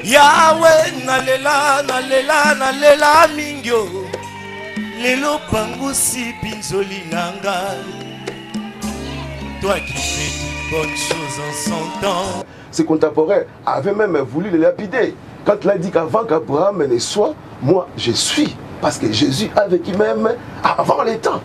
Yahweh nalela nalela nalela mingyo lelo pangusi pinzoli nanga. Toi qui fais de bonnes choses en son temps. Ses contemporains avaient même voulu le lapider. Quand il a dit qu'avant qu'Abraham ne soit, moi je suis. Parce que Jésus a vécu même avant les temps.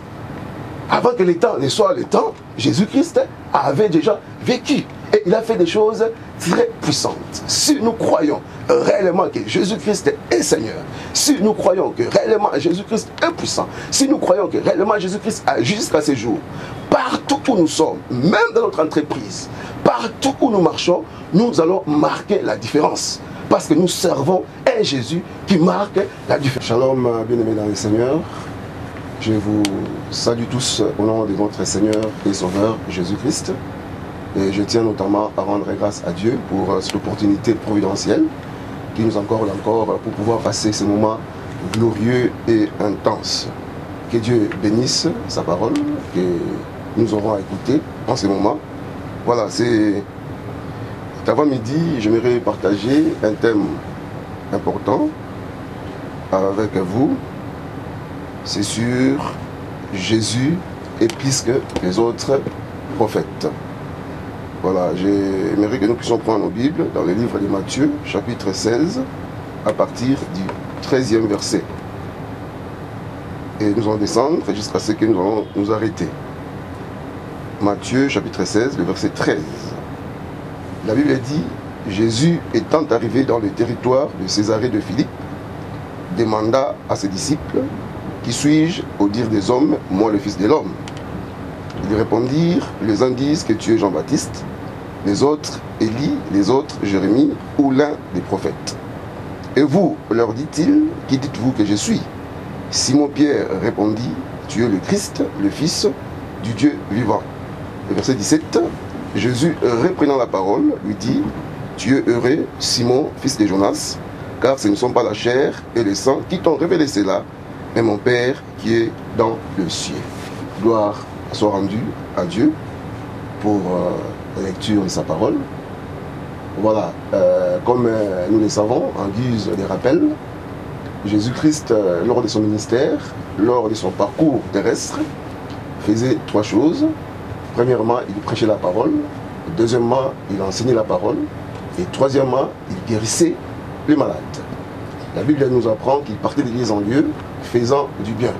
Avant que les temps ne soient les temps, Jésus-Christ avait déjà vécu. Et il a fait des choses très puissantes. Si nous croyons réellement que Jésus-Christ est Seigneur, si nous croyons que réellement Jésus-Christ est puissant, si nous croyons que réellement Jésus-Christ agit jusqu'à ce jour, partout où nous sommes, même dans notre entreprise, partout où nous marchons, nous allons marquer la différence. Parce que nous servons un Jésus qui marque la différence. Shalom, bien-aimés dans le Seigneur. Je vous salue tous au nom de notre Seigneur et Sauveur Jésus-Christ. Et je tiens notamment à rendre grâce à Dieu pour cette opportunité providentielle qui nous accorde encore pour pouvoir passer ces moments glorieux et intenses. Que Dieu bénisse sa parole que nous aurons à écouter en ces moments. Voilà, c'est avant midi, j'aimerais partager un thème important avec vous. C'est sur Jésus est plus que les autres prophètes. Voilà, j'aimerais que nous puissions prendre nos Bibles dans le livre de Matthieu, chapitre 16, à partir du 13e verset. Et nous allons descendre jusqu'à ce que nous allons nous arrêter. Matthieu, chapitre 16, le verset 13. La Bible dit, Jésus étant arrivé dans le territoire de Césarée de Philippe, demanda à ses disciples, qui suis-je au dire des hommes, moi le Fils de l'homme? Ils répondirent, les uns disent que tu es Jean-Baptiste, les autres Élie, les autres Jérémie ou l'un des prophètes. Et vous, leur dit-il, qui dites-vous que je suis? Simon-Pierre répondit, tu es le Christ, le Fils du Dieu vivant. Le verset 17, Jésus reprenant la parole lui dit, tu es heureux, Simon, fils de Jonas, car ce ne sont pas la chair et le sang qui t'ont révélé cela, mais mon Père qui est dans le ciel. Gloire soit rendue à Dieu pour la lecture de sa parole. Voilà, comme nous le savons, en guise de rappel, Jésus-Christ, lors de son ministère, lors de son parcours terrestre, faisait trois choses. Premièrement, il prêchait la parole. Deuxièmement, il enseignait la parole. Et troisièmement, il guérissait les malades. La Bible nous apprend qu'il partait de lieu en lieu, faisant du bien.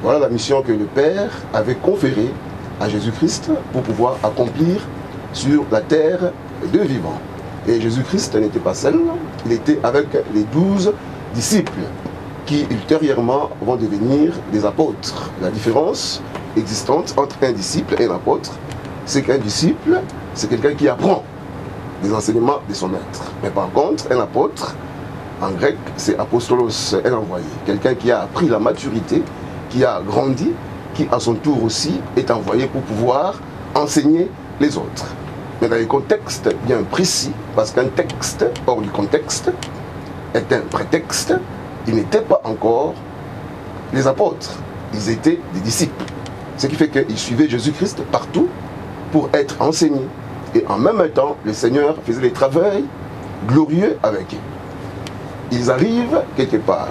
Voilà la mission que le Père avait conférée à Jésus-Christ pour pouvoir accomplir sur la terre de vivants. Et Jésus-Christ n'était pas seul, il était avec les 12 disciples qui ultérieurement vont devenir des apôtres. La différence existante entre un disciple et un apôtre, c'est qu'un disciple, c'est quelqu'un qui apprend les enseignements de son maître. Mais par contre, un apôtre, en grec, c'est apostolos, un envoyé. Quelqu'un qui a appris la maturité, qui a grandi, qui à son tour aussi est envoyé pour pouvoir enseigner les autres. Mais dans les contextes bien précis, parce qu'un texte hors du contexte est un prétexte, ils n'étaient pas encore les apôtres, ils étaient des disciples. Ce qui fait qu'ils suivaient Jésus-Christ partout pour être enseignés. Et en même temps, le Seigneur faisait des travaux glorieux avec eux. Ils arrivent quelque part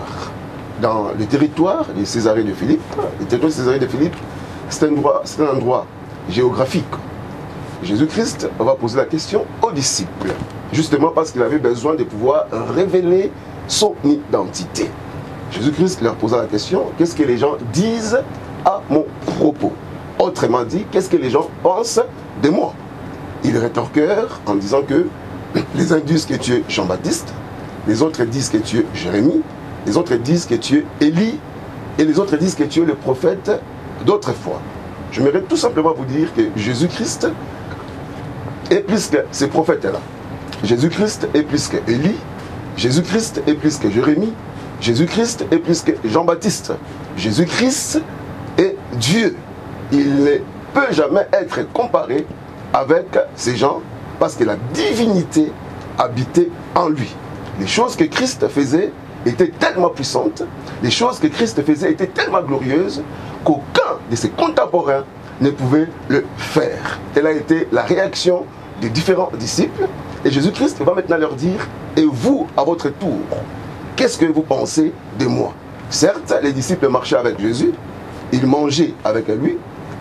dans le territoire de Césarée de Philippe. Le territoire de Césarée de Philippe, c'est un endroit géographique. Jésus-Christ va poser la question aux disciples, justement parce qu'il avait besoin de pouvoir révéler son identité. Jésus-Christ leur posa la question, qu'est-ce que les gens disent à mon propos? Autrement dit, qu'est-ce que les gens pensent de moi? Ils rétorquèrent en disant que les uns disent que tu es Jean-Baptiste, les autres disent que tu es Jérémie, les autres disent que tu es Élie, et les autres disent que tu es le prophète d'autrefois. J'aimerais tout simplement vous dire que Jésus-Christ est plus que ces prophètes-là. Jésus-Christ est plus que Élie, Jésus-Christ est plus que Jérémie, Jésus-Christ est plus que Jean-Baptiste. Jésus-Christ est Dieu. Il ne peut jamais être comparé avec ces gens parce que la divinité habitait en lui. Les choses que Christ faisait étaient tellement puissantes, les choses que Christ faisait étaient tellement glorieuses qu'aucun de ses contemporains ne pouvait le faire. Telle a été la réaction des différents disciples. Et Jésus-Christ va maintenant leur dire, Et vous, à votre tour, qu'est-ce que vous pensez de moi? Certes, les disciples marchaient avec Jésus, ils mangeaient avec lui,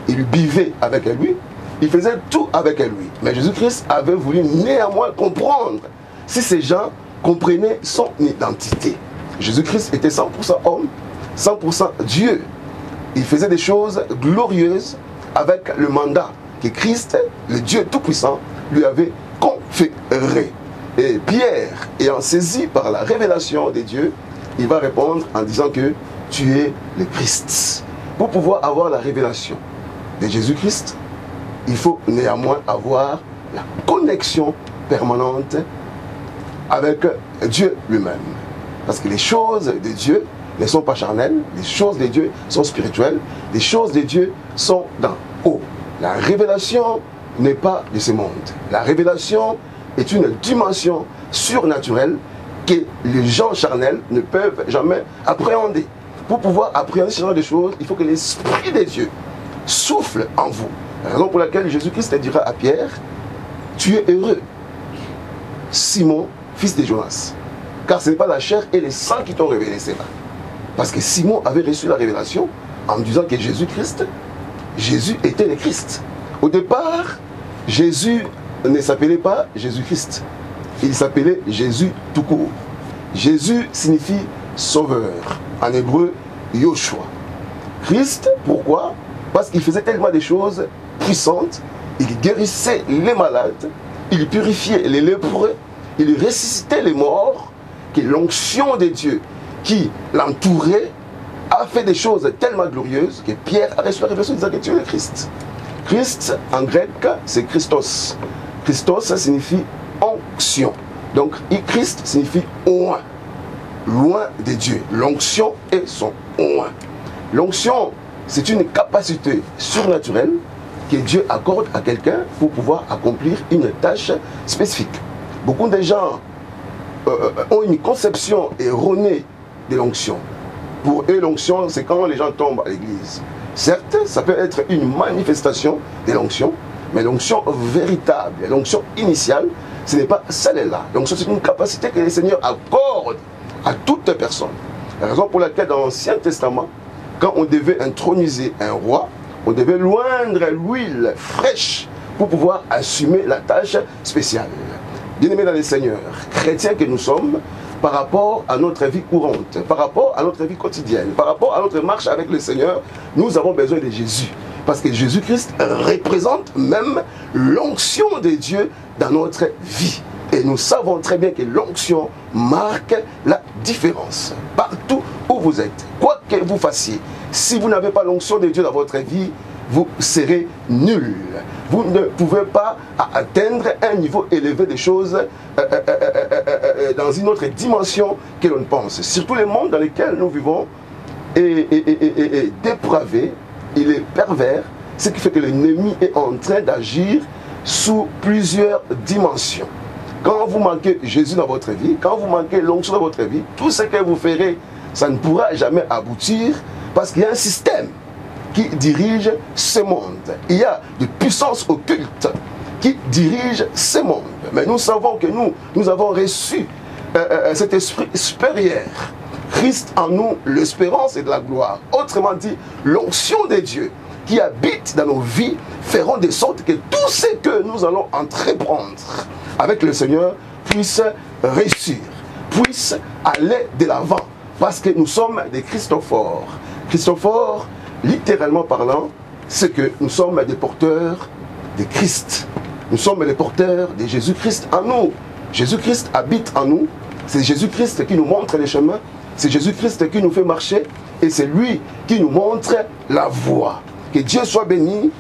ils buvaient avec lui, ils faisaient tout avec lui. Mais Jésus-Christ avait voulu néanmoins comprendre si ces gens comprenaient son identité. Jésus-Christ était 100% homme, 100% Dieu. Il faisait des choses glorieuses avec le mandat que Christ, le Dieu Tout-Puissant, lui avait conféré. Et Pierre, ayant saisi par la révélation de Dieu, il va répondre en disant que tu es le Christ. Pour pouvoir avoir la révélation de Jésus-Christ, il faut néanmoins avoir la connexion permanente avec Dieu lui-même. Parce que les choses de Dieu ne sont pas charnelles, les choses de Dieu sont spirituelles, les choses de Dieu sont d'en haut. La révélation n'est pas de ce monde. La révélation est une dimension surnaturelle que les gens charnels ne peuvent jamais appréhender. Pour pouvoir appréhender ce genre de choses, il faut que l'Esprit de Dieu souffle en vous. La raison pour laquelle Jésus-Christ dira à Pierre, tu es heureux, Simon, fils de Jonas, car ce n'est pas la chair et les sang qui t'ont révélé cela. Parce que Simon avait reçu la révélation en disant que Jésus-Christ, Jésus était le Christ. Au départ, Jésus ne s'appelait pas Jésus-Christ. Il s'appelait Jésus tout court. Jésus signifie sauveur. En hébreu, Yoshua. Christ, pourquoi? Parce qu'il faisait tellement de choses puissantes. Il guérissait les malades. Il purifiait les lépreux. Il ressuscitait les morts. Que l'onction de Dieu qui l'entourait a fait des choses tellement glorieuses que Pierre a reçu la révélation disant que tu es le Christ. Christ, en grec, c'est Christos. Christos signifie onction. Donc, Christ signifie oint. Loin de Dieu. L'onction est son oint. L'onction, c'est une capacité surnaturelle que Dieu accorde à quelqu'un pour pouvoir accomplir une tâche spécifique. Beaucoup de gens ont une conception erronée de l'onction. Pour eux, l'onction, c'est quand les gens tombent à l'église. Certes, ça peut être une manifestation de l'onction, mais l'onction véritable, l'onction initiale, ce n'est pas celle-là. L'onction, c'est une capacité que le Seigneur accorde à toute personne. La raison pour laquelle dans l'Ancien Testament, quand on devait introniser un roi, on devait loindre l'huile fraîche pour pouvoir assumer la tâche spéciale. Bien-aimés dans le Seigneur, chrétiens que nous sommes, par rapport à notre vie courante, par rapport à notre vie quotidienne, par rapport à notre marche avec le Seigneur, nous avons besoin de Jésus. Parce que Jésus-Christ représente même l'onction de Dieu dans notre vie. Et nous savons très bien que l'onction marque la différence. Partout où vous êtes, quoi que vous fassiez, si vous n'avez pas l'onction de Dieu dans votre vie, vous serez nul. Vous ne pouvez pas atteindre un niveau élevé des choses dans une autre dimension que l'on pense. Surtout le monde dans lequel nous vivons est dépravé, il est pervers, ce qui fait que l'ennemi est en train d'agir sous plusieurs dimensions. Quand vous manquez Jésus dans votre vie, quand vous manquez l'onction dans votre vie, tout ce que vous ferez, ça ne pourra jamais aboutir parce qu'il y a un système qui dirige ce monde. Il y a des puissances occultes qui dirigent ce monde. Mais nous savons que nous avons reçu cet esprit supérieur. Christ en nous, l'espérance et de la gloire. Autrement dit, l'onction de Dieu qui habite dans nos vies feront de sorte que tout ce que nous allons entreprendre avec le Seigneur puisse réussir, puisse aller de l'avant. Parce que nous sommes des Christophores. Christophores, littéralement parlant, c'est que nous sommes des porteurs de Christ. Nous sommes les porteurs de Jésus-Christ en nous. Jésus-Christ habite en nous. C'est Jésus-Christ qui nous montre les chemins. C'est Jésus-Christ qui nous fait marcher. Et c'est lui qui nous montre la voie. Que Dieu soit béni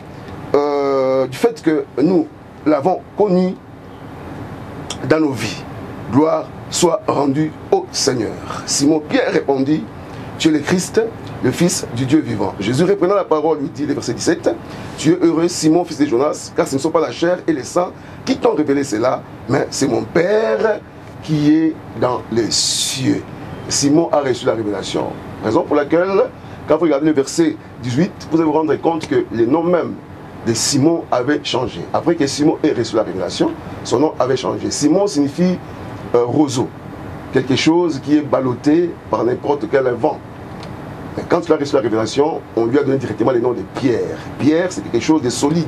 du fait que nous l'avons connu dans nos vies. Gloire soit rendue au Seigneur. Simon-Pierre répondit, tu es le Christ, le Fils du Dieu vivant. Jésus reprenant la parole lui dit, le verset 17, tu es heureux Simon, fils de Jonas, car ce ne sont pas la chair et le sang qui t'ont révélé cela, mais c'est mon Père qui est dans les cieux. Simon a reçu la révélation. Raison pour laquelle, quand vous regardez le verset 18, vous allez vous rendre compte que les noms même de Simon avaient changé. Après que Simon ait reçu la révélation, son nom avait changé. Simon signifie roseau, quelque chose qui est ballotté par n'importe quel vent. Mais quand il a reçu la révélation, on lui a donné directement les noms de Pierre. Pierre, c'est quelque chose de solide,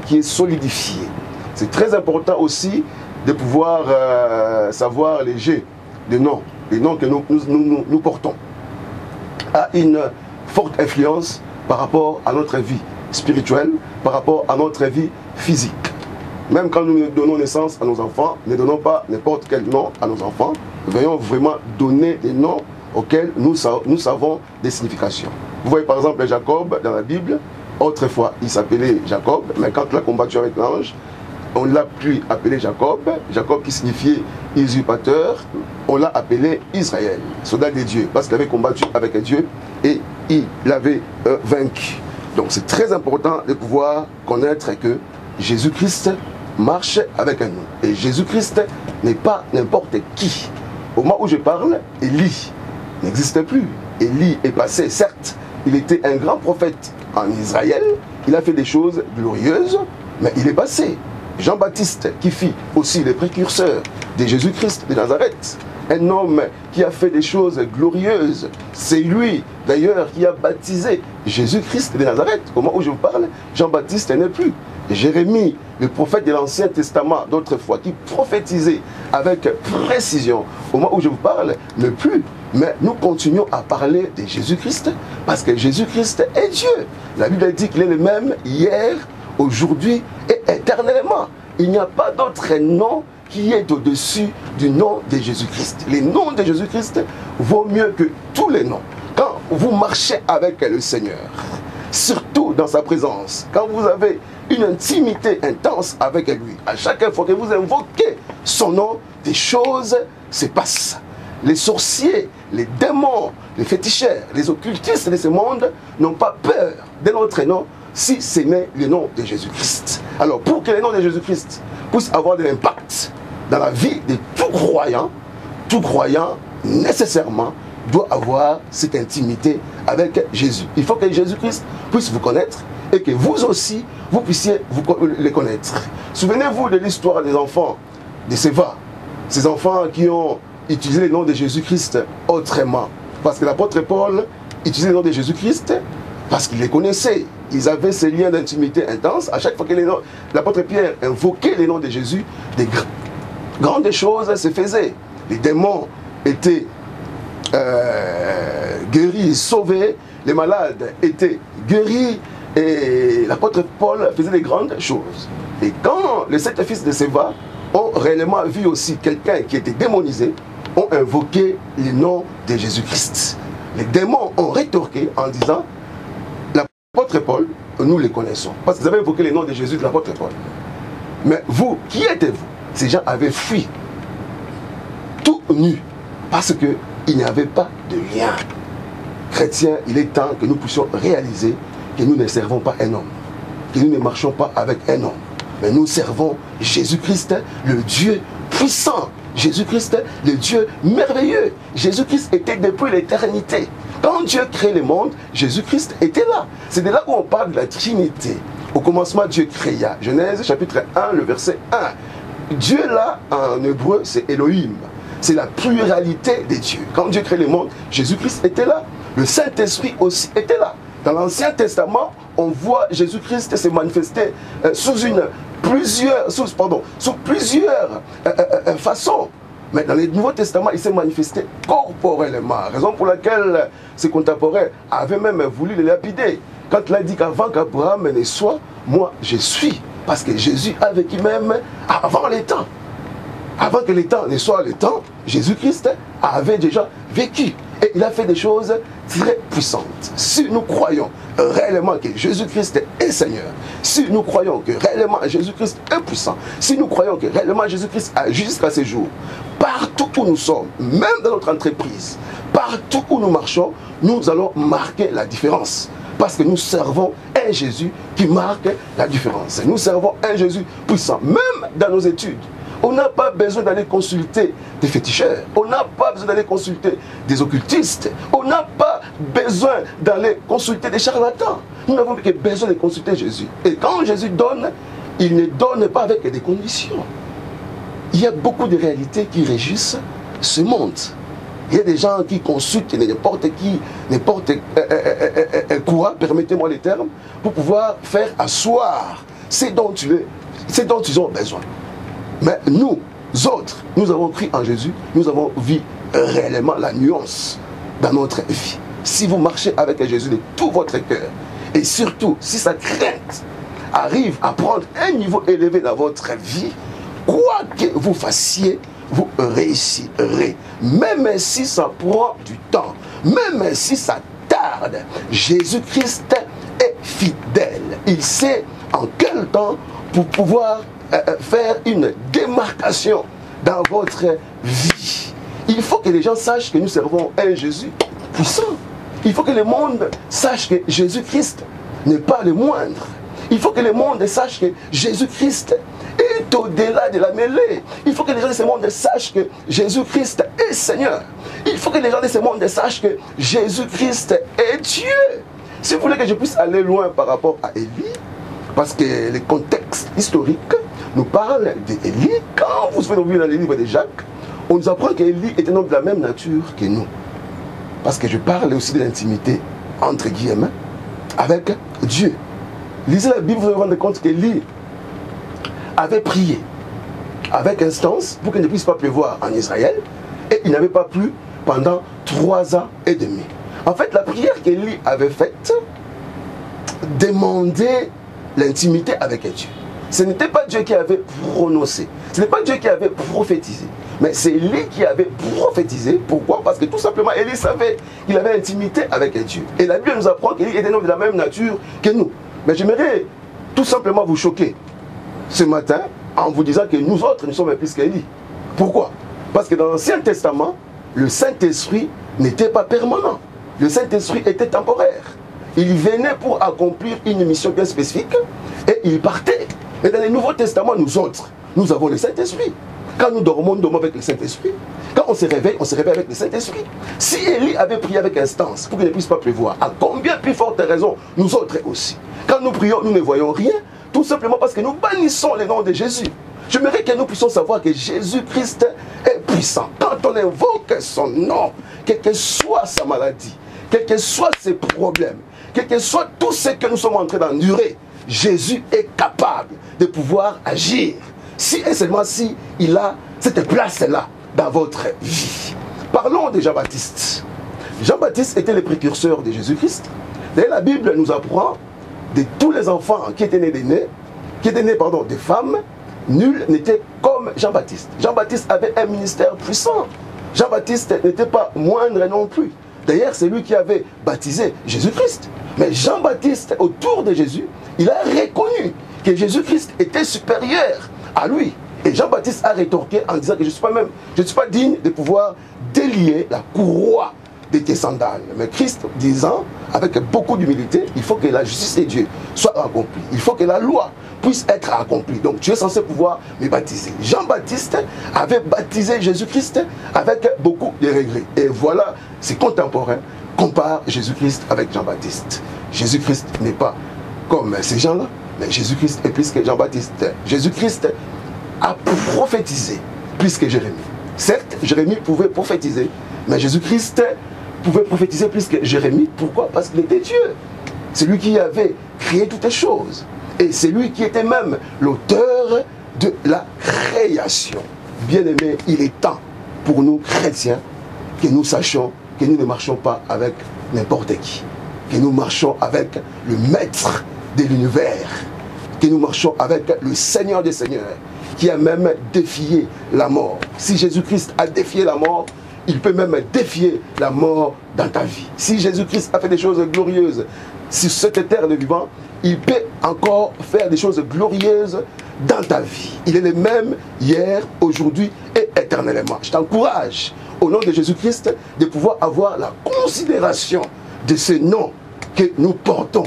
qui est solidifié. C'est très important aussi de pouvoir savoir les jets, les noms que nous portons, a une forte influence par rapport à notre vie spirituelle, par rapport à notre vie physique. Même quand nous donnons naissance à nos enfants, ne donnons pas n'importe quel nom à nos enfants, veuillons vraiment donner des noms auxquels nous savons des significations. Vous voyez par exemple Jacob dans la Bible, autrefois il s'appelait Jacob, mais quand il a combattu avec l'ange, on l'a plus appelé Jacob, Jacob qui signifiait usurpateur, on l'a appelé Israël, soldat de Dieu, parce qu'il avait combattu avec Dieu et il l'avait vaincu. Donc c'est très important de pouvoir connaître que Jésus-Christ marche avec nous. Et Jésus-Christ n'est pas n'importe qui. Au moment où je parle, Élie n'existe plus. Élie est passé, certes, il était un grand prophète en Israël, il a fait des choses glorieuses, mais il est passé. Jean-Baptiste, qui fit aussi le précurseur de Jésus-Christ de Nazareth, un homme qui a fait des choses glorieuses, c'est lui d'ailleurs qui a baptisé Jésus-Christ de Nazareth. Au moment où je vous parle, Jean-Baptiste n'est plus. Jérémie, le prophète de l'Ancien Testament d'autrefois, qui prophétisait avec précision, au moment où je vous parle, n'est plus. Mais nous continuons à parler de Jésus-Christ parce que Jésus-Christ est Dieu. La Bible dit qu'il est le même hier, aujourd'hui et éternellement. Il n'y a pas d'autre nom qui est au-dessus du nom de Jésus-Christ. Le nom de Jésus-Christ vaut mieux que tous les noms. Quand vous marchez avec le Seigneur, surtout dans sa présence, quand vous avez une intimité intense avec lui, à chaque fois que vous invoquez son nom, des choses se passent. Les sorciers, les démons, les féticheurs, les occultistes de ce monde n'ont pas peur de notre nom si ce n'est le nom de Jésus-Christ. Alors pour que le nom de Jésus-Christ puisse avoir de l'impact dans la vie de tout croyant nécessairement doit avoir cette intimité avec Jésus. Il faut que Jésus-Christ puisse vous connaître et que vous aussi, vous puissiez les connaître. Souvenez-vous de l'histoire des enfants de Séva, ces enfants qui ont utilisé le nom de Jésus-Christ autrement. Parce que l'apôtre Paul utilisait le nom de Jésus-Christ parce qu'il les connaissait. Ils avaient ces liens d'intimité intenses. À chaque fois que l'apôtre Pierre invoquait les noms de Jésus, des grandes choses se faisaient. Les démons étaient guéris, sauvés. Les malades étaient guéris. Et l'apôtre Paul faisait des grandes choses. Et quand les 7 fils de Séva ont réellement vu aussi quelqu'un qui était démonisé, ont invoqué le nom de Jésus-Christ. Les démons ont rétorqué en disant: l'apôtre Paul, nous les connaissons. Parce qu'ils avaient invoqué le nom de Jésus de l'apôtre Paul. Mais vous, qui êtes-vous? Ces gens avaient fui, tout nus, parce qu'il n'y avait pas de lien. Chrétiens, il est temps que nous puissions réaliser que nous ne servons pas un homme, que nous ne marchons pas avec un homme, mais nous servons Jésus-Christ, le Dieu puissant. Jésus-Christ, le Dieu merveilleux. Jésus-Christ était depuis l'éternité. Quand Dieu crée le monde, Jésus-Christ était là. C'est de là où on parle de la Trinité. Au commencement, Dieu créa. Genèse chapitre 1, le verset 1. Dieu là, en hébreu, c'est Elohim. C'est la pluralité des dieux. Quand Dieu crée le monde, Jésus-Christ était là. Le Saint-Esprit aussi était là. Dans l'Ancien Testament, on voit Jésus-Christ se manifester sous plusieurs façons. Mais dans le Nouveau Testament, il s'est manifesté corporellement. Raison pour laquelle ses contemporains avaient même voulu le lapider. Quand il a dit qu'avant qu'Abraham ne soit, moi je suis. Parce que Jésus a vécu même avant les temps. Avant que les temps ne soient le temps, Jésus-Christ avait déjà vécu. Et il a fait des choses très puissantes. Si nous croyons réellement que Jésus-Christ est Seigneur, si nous croyons que réellement Jésus-Christ est puissant, si nous croyons que réellement Jésus-Christ agit jusqu'à ce jour, partout où nous sommes, même dans notre entreprise, partout où nous marchons, nous allons marquer la différence. Parce que nous servons un Jésus qui marque la différence. Nous servons un Jésus puissant, même dans nos études. On n'a pas besoin d'aller consulter des féticheurs. On n'a pas besoin d'aller consulter des occultistes. On n'a pas besoin d'aller consulter des charlatans. Nous n'avons que besoin de consulter Jésus. Et quand Jésus donne, il ne donne pas avec des conditions. il y a beaucoup de réalités qui régissent ce monde. Il y a des gens qui consultent n'importe qui, n'importe quoi, permettez-moi les termes, pour pouvoir faire asseoir ce dont ils ont besoin. Mais nous autres, nous avons cru en Jésus, nous avons vu réellement la nuance dans notre vie. Si vous marchez avec Jésus de tout votre cœur, et surtout si sa crainte arrive à prendre un niveau élevé dans votre vie, quoi que vous fassiez, vous réussirez. Même si ça prend du temps, même si ça tarde, Jésus-Christ est fidèle. Il sait en quel temps pour pouvoir faire une démarcation dans votre vie. Il faut que les gens sachent que nous servons un Jésus puissant. Il faut que le monde sache que Jésus-Christ n'est pas le moindre. Il faut que le monde sache que Jésus-Christ est au-delà de la mêlée. Il faut que les gens de ce monde sachent que Jésus-Christ est Seigneur. Il faut que les gens de ce monde sachent que Jésus-Christ est Dieu. Si vous voulez que je puisse aller loin par rapport à Élie, parce que le contexte historique nous parle d'Élie. Quand vous souvenez dans le livre de Jacques, on nous apprend qu'Élie est un homme de la même nature que nous. Parce que je parle aussi de l'intimité, entre guillemets, avec Dieu. Lisez la Bible, vous allez vous rendre compte qu'Élie avait prié avec instance pour qu'il ne puisse pas pleuvoir en Israël, et il n'avait pas plu pendant 3 ans et demi. En fait, la prière qu'Élie avait faite demandait l'intimité avec Dieu. Ce n'était pas Dieu qui avait prononcé, ce n'est pas Dieu qui avait prophétisé, mais c'est Élie qui avait prophétisé. Pourquoi? Parce que tout simplement, Élie savait qu'il avait intimité avec Dieu. Et la Bible nous apprend qu'Élie était un homme de la même nature que nous. Mais j'aimerais tout simplement vous choquer ce matin en vous disant que nous autres, nous sommes plus qu'Élie. Pourquoi? Parce que dans l'Ancien Testament, le Saint-Esprit n'était pas permanent. Le Saint-Esprit était temporaire. Il venait pour accomplir une mission bien spécifique et il partait. Et dans le Nouveau Testament, nous autres, nous avons le Saint-Esprit. Quand nous dormons avec le Saint-Esprit. Quand on se réveille avec le Saint-Esprit. Si Élie avait prié avec instance pour qu'il ne puisse pas pleuvoir, à combien plus forte raison nous autres aussi? Quand nous prions, nous ne voyons rien, tout simplement parce que nous bannissons le nom de Jésus. J'aimerais que nous puissions savoir que Jésus-Christ est puissant. Quand on invoque son nom, quelle que soit sa maladie, quels que soient ses problèmes, quel que soit tout ce que nous sommes en train d'endurer, Jésus est capable de pouvoir agir. Si et seulement si il a cette place-là dans votre vie. Parlons de Jean-Baptiste. Jean-Baptiste était le précurseur de Jésus-Christ. D'ailleurs, la Bible nous apprend de tous les enfants qui étaient nés des femmes, nul n'était comme Jean-Baptiste. Jean-Baptiste avait un ministère puissant. Jean-Baptiste n'était pas moindre non plus. D'ailleurs, c'est lui qui avait baptisé Jésus-Christ. Mais Jean-Baptiste, autour de Jésus, il a reconnu que Jésus-Christ était supérieur à lui. Et Jean-Baptiste a rétorqué en disant que je ne suis pas digne de pouvoir délier la courroie de tes sandales. Mais Christ disant, avec beaucoup d'humilité, il faut que la justice de Dieu soit accomplie. Il faut que la loi puisse être accomplie. Donc tu es censé pouvoir me baptiser. Jean-Baptiste avait baptisé Jésus-Christ avec beaucoup de regrets. Et voilà, ses contemporains comparent Jésus-Christ avec Jean-Baptiste. Jésus-Christ n'est pas comme ces gens-là, mais Jésus-Christ est plus que Jean-Baptiste. Jésus-Christ a prophétisé plus que Jérémie. Certes, Jérémie pouvait prophétiser, mais Jésus-Christ pouvait prophétiser plus que Jérémie. Pourquoi? Parce qu'il était Dieu. C'est lui qui avait créé toutes les choses. Et c'est lui qui était même l'auteur de la création. Bien-aimés, il est temps pour nous chrétiens que nous sachions que nous ne marchons pas avec n'importe qui. Que nous marchons avec le maître de l'univers. Que nous marchons avec le Seigneur des Seigneurs, qui a même défié la mort. Si Jésus-Christ a défié la mort, il peut même défier la mort dans ta vie. Si Jésus-Christ a fait des choses glorieuses sur cette terre de vivant, il peut encore faire des choses glorieuses dans ta vie. Il est le même hier, aujourd'hui et éternellement. Je t'encourage, au nom de Jésus-Christ, de pouvoir avoir la considération de ce nom que nous portons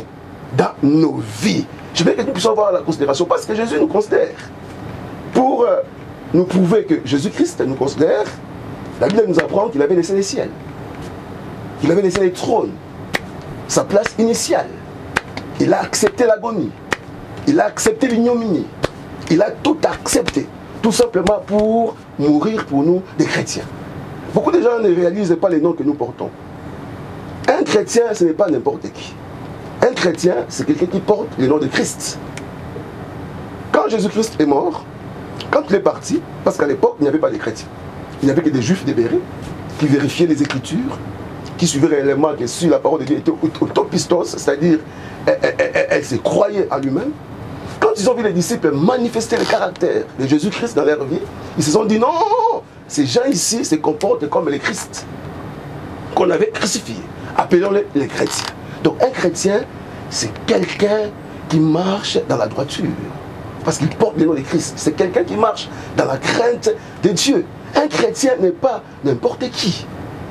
dans nos vies. Je veux que nous puissions avoir la considération parce que Jésus nous considère. Pour nous prouver que Jésus-Christ nous considère, la Bible nous apprend qu'il avait laissé les ciels, qu'il avait laissé les trônes, sa place initiale. Il a accepté l'agonie, il a accepté l'ignominie, il a tout accepté tout simplement pour mourir pour nous, des chrétiens. Beaucoup de gens ne réalisent pas les noms que nous portons. Un chrétien, ce n'est pas n'importe qui. Un chrétien, c'est quelqu'un qui porte le nom de Christ. Quand Jésus-Christ est mort, quand il est parti, parce qu'à l'époque, il n'y avait pas de chrétiens. Il n'y avait que des juifs libérés qui vérifiaient les Écritures, qui suivaient réellement que si la parole de Dieu était autopistos, c'est-à-dire elle se croyait en lui-même. Quand ils ont vu les disciples manifester le caractère de Jésus-Christ dans leur vie, ils se sont dit non, ces gens ici se comportent comme les Christ qu'on avait crucifiés. Appelons-les les chrétiens. Donc un chrétien, c'est quelqu'un qui marche dans la droiture. Parce qu'il porte le nom de Christ. C'est quelqu'un qui marche dans la crainte de Dieu. Un chrétien n'est pas n'importe qui.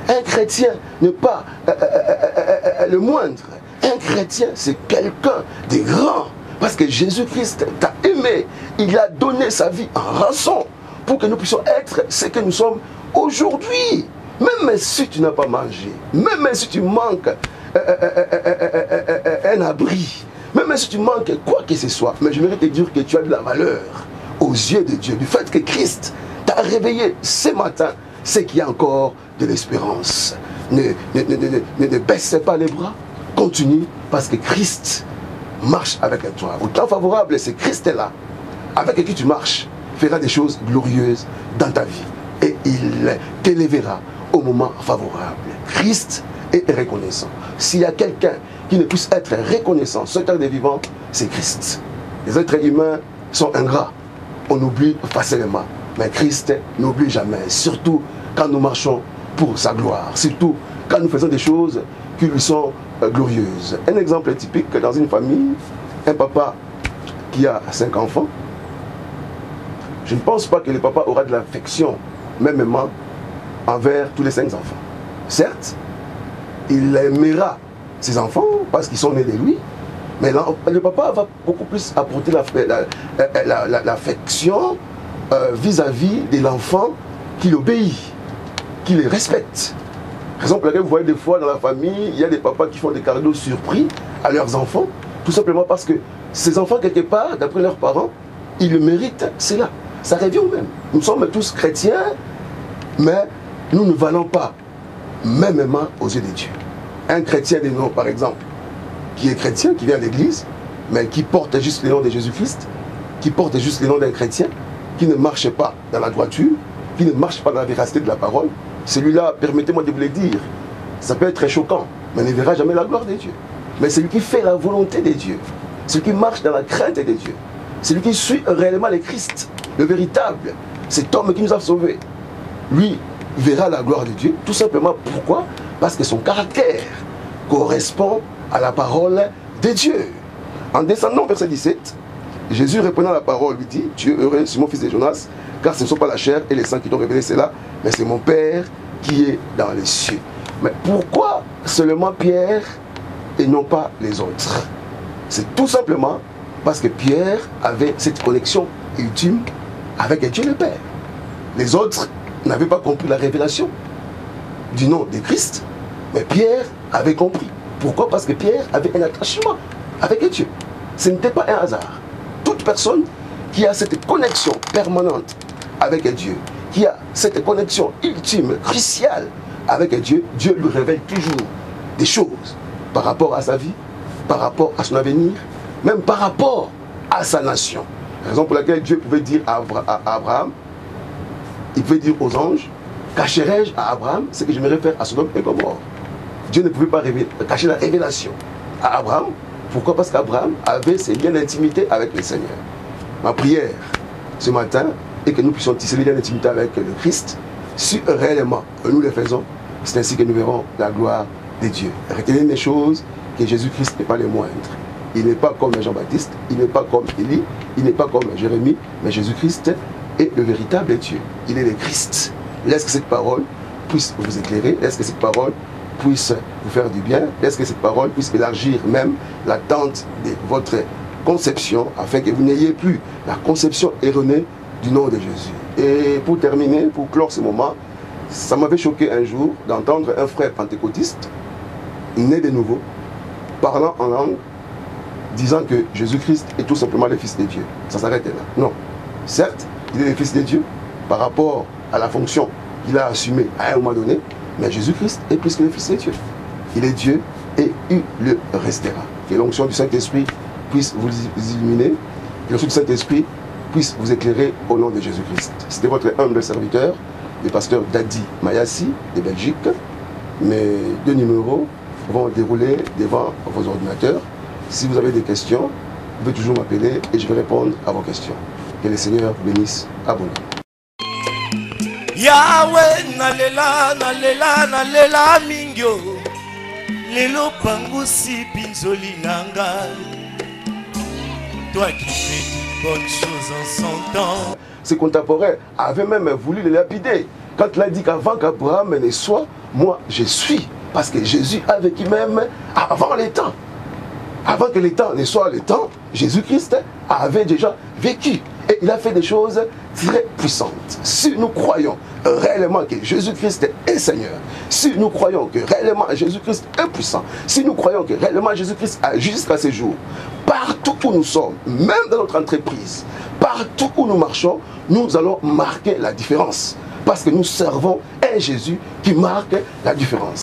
Un chrétien n'est pas le moindre. Un chrétien, c'est quelqu'un de grand. Parce que Jésus-Christ t'a aimé. Il a donné sa vie en rançon pour que nous puissions être ce que nous sommes aujourd'hui. Même si tu n'as pas mangé, même si tu manques un abri, même si tu manques quoi que ce soit, mais je voudrais te dire que tu as de la valeur aux yeux de Dieu. Du fait que Christ t'a réveillé ce matin, c'est qu'il y a encore de l'espérance. Ne baisse pas les bras, continue, parce que Christ marche avec toi. Au temps favorable, c'est Christ est là, avec qui tu marches, fera des choses glorieuses dans ta vie. Et il t'élèvera au moment favorable. Christ est reconnaissant. S'il y a quelqu'un qui ne puisse être reconnaissant sur terre des vivants, c'est Christ. Les êtres humains sont ingrats. On oublie facilement. Mais Christ n'oublie jamais. Surtout quand nous marchons pour sa gloire. Surtout quand nous faisons des choses qui lui sont glorieuses. Un exemple typique, dans une famille, un papa qui a 5 enfants, je ne pense pas que le papa aura de l'affection, mêmement, envers tous les 5 enfants. Certes, il aimera ses enfants parce qu'ils sont nés de lui, mais le papa va beaucoup plus apporter l'affection vis-à-vis de l'enfant qui obéit, qui les respecte. Raison pour laquelle vous voyez des fois dans la famille, il y a des papas qui font des cadeaux surpris à leurs enfants, tout simplement parce que ces enfants, quelque part, d'après leurs parents, ils le méritent, c'est là. Ça revient au même. Nous sommes tous chrétiens, mais nous ne valons pas mêmement aux yeux de Dieu. Un chrétien de nom, par exemple, qui est chrétien, qui vient à l'église, mais qui porte juste le nom de Jésus-Christ, qui porte juste le nom d'un chrétien, qui ne marche pas dans la droiture, qui ne marche pas dans la véracité de la parole, celui-là, permettez-moi de vous le dire, ça peut être très choquant, mais ne verra jamais la gloire de Dieu. Mais celui qui fait la volonté de Dieu, celui qui marche dans la crainte de Dieu, celui qui suit réellement le Christ, le véritable, cet homme qui nous a sauvés, lui verra la gloire de Dieu, tout simplement pourquoi? Parce que son caractère correspond à la parole de Dieu. En descendant au verset 17, Jésus répondant à la parole lui dit: tu es heureux, Simon, fils de Jonas, car ce ne sont pas la chair et les sangs qui t'ont révélé cela, mais c'est mon Père qui est dans les cieux. Mais pourquoi seulement Pierre et non pas les autres? C'est tout simplement parce que Pierre avait cette connexion ultime avec Dieu le Père. Les autres n'avaient pas compris la révélation du nom de Christ, mais Pierre avait compris. Pourquoi? Parce que Pierre avait un attachement avec Dieu. Ce n'était pas un hasard. Toute personne qui a cette connexion permanente avec Dieu, qui a cette connexion ultime, cruciale avec Dieu, Dieu lui révèle toujours des choses par rapport à sa vie, par rapport à son avenir, même par rapport à sa nation. Raison pour laquelle Dieu pouvait dire à Abraham, il pouvait dire aux anges: cacherai-je à Abraham ce que je me réfère à Sodome et Gomorrhe? Dieu ne pouvait pas cacher la révélation à Abraham. Pourquoi? Parce qu'Abraham avait ses liens d'intimité avec le Seigneur. Ma prière ce matin est que nous puissions tisser les liens d'intimité avec le Christ. Si réellement nous le faisons, c'est ainsi que nous verrons la gloire de Dieu. Retenez mes choses, que Jésus-Christ n'est pas le moindre. Il n'est pas comme Jean-Baptiste, il n'est pas comme Élie, il n'est pas comme Jérémie, mais Jésus-Christ est le véritable Dieu. Il est le Christ. Laisse que cette parole puisse vous éclairer, laisse que cette parole puisse vous faire du bien, laisse que cette parole puisse élargir même l'attente de votre conception, afin que vous n'ayez plus la conception erronée du nom de Jésus. Et pour terminer, pour clore ce moment, ça m'avait choqué un jour d'entendre un frère pentecôtiste, né de nouveau, parlant en langue, disant que Jésus-Christ est tout simplement le Fils de Dieu. Ça s'arrête là. Non. Certes, il est le Fils de Dieu par rapport à la fonction qu'il a assumée à un moment donné. Mais Jésus-Christ est plus que le Fils de Dieu. Il est Dieu et il le restera. Que l'onction du Saint-Esprit puisse vous illuminer. Que l'onction du Saint-Esprit puisse vous éclairer au nom de Jésus-Christ. C'était votre humble serviteur, le pasteur Dadi Mayassi de Belgique. Mes 2 numéros vont dérouler devant vos ordinateurs. Si vous avez des questions, vous pouvez toujours m'appeler et je vais répondre à vos questions. Que le Seigneur bénisse abondamment. Yahweh nalela nalela nalela mingyo lelo pangusi pinzoli nanga. Toi qui fais de bonnes choses en son temps. Ses contemporains avaient même voulu le lapider. Quand il a dit qu'avant qu'Abraham ne soit, moi je suis. Parce que Jésus a vécu même avant les temps. Avant que les temps ne soient les temps, Jésus-Christ avait déjà vécu. Et il a fait des choses très puissantes. Si nous croyons réellement que Jésus-Christ est Seigneur, si nous croyons que réellement Jésus-Christ est puissant, si nous croyons que réellement Jésus-Christ agit jusqu'à ce jour, partout où nous sommes, même dans notre entreprise, partout où nous marchons, nous allons marquer la différence. Parce que nous servons un Jésus qui marque la différence.